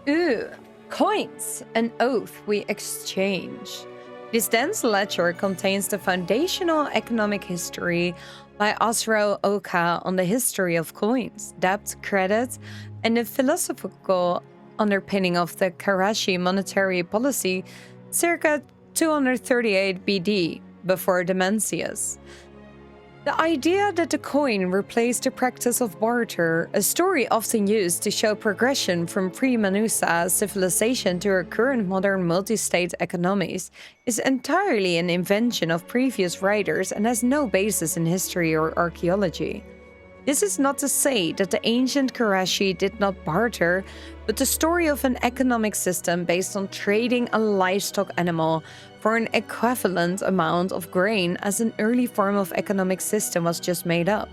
Ooh, coins, an oath we exchange. This dense ledger contains the foundational economic history by Osro Oka on the history of coins, debt, credit, and the philosophical underpinning of the Karachi monetary policy circa 238 BD, before the Mencius. The idea that the coin replaced the practice of barter, a story often used to show progression from pre-Manusa civilization to our current modern multi-state economies, is entirely an invention of previous writers and has no basis in history or archaeology. This is not to say that the ancient Karachi did not barter, but the story of an economic system based on trading a livestock animal for an equivalent amount of grain as an early form of economic system was just made up,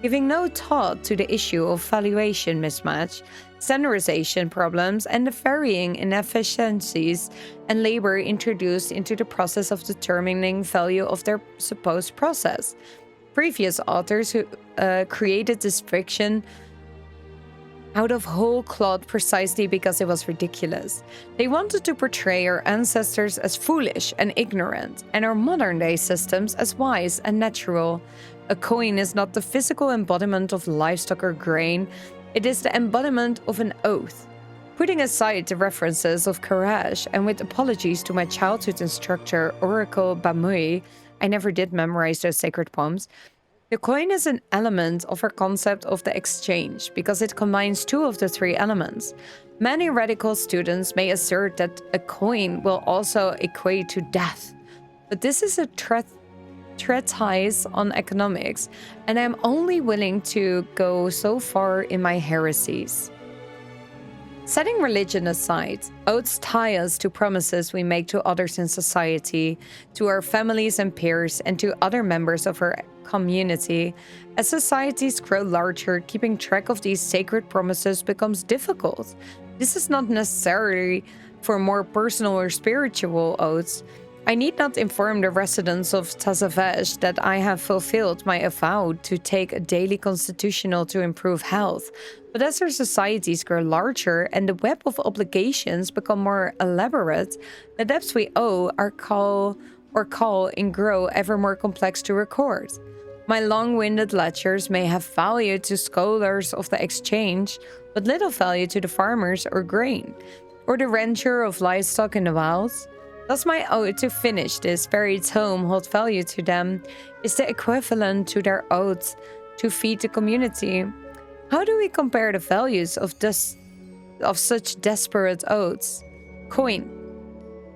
giving no thought to the issue of valuation mismatch, standardization problems, and the varying inefficiencies and labor introduced into the process of determining value of their supposed process. Previous authors who created this fiction out of whole cloth precisely because it was ridiculous. They wanted to portray our ancestors as foolish and ignorant, and our modern-day systems as wise and natural. A coin is not the physical embodiment of livestock or grain, it is the embodiment of an oath. Putting aside the references of Karash, and with apologies to my childhood instructor, Oracle Bamui, I never did memorize those sacred poems. The coin is an element of our concept of the exchange because it combines two of the three elements. Many radical students may assert that a coin will also equate to death, but this is a treatise on economics, and I'm only willing to go so far in my heresies. Setting religion aside, oaths tie us to promises we make to others in society, to our families and peers, and to other members of our community. As societies grow larger, keeping track of these sacred promises becomes difficult. This is not necessarily for more personal or spiritual oaths. I need not inform the residents of Tazavesh that I have fulfilled my vow to take a daily constitutional to improve health. But as our societies grow larger and the web of obligations become more elaborate, the debts we owe call and grow ever more complex to record. My long-winded lectures may have value to scholars of the exchange, but little value to the farmers or grain, or the rancher of livestock in the wilds. Thus my oath to finish this very tome hold value to them, is the equivalent to their oath to feed the community. How do we compare the values of such desperate oaths? Coin.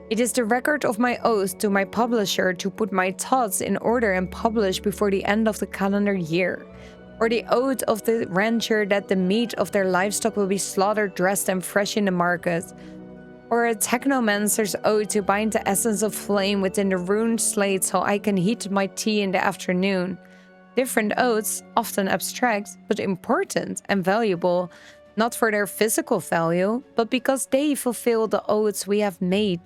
It is the record of my oath to my publisher to put my thoughts in order and publish before the end of the calendar year. Or the oath of the rancher that the meat of their livestock will be slaughtered, dressed, and fresh in the market. Or a technomancer's oath to bind the essence of flame within the ruined slate so I can heat my tea in the afternoon. Different oaths, often abstract, but important and valuable, not for their physical value, but because they fulfill the oaths we have made,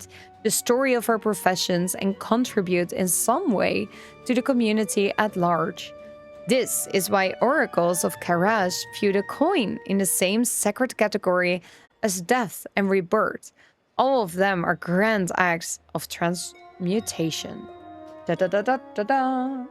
the story of our professions, and contribute in some way to the community at large. This is why oracles of Karash view the coin in the same sacred category as death and rebirth. All of them are grand acts of transmutation. Da da da da da da.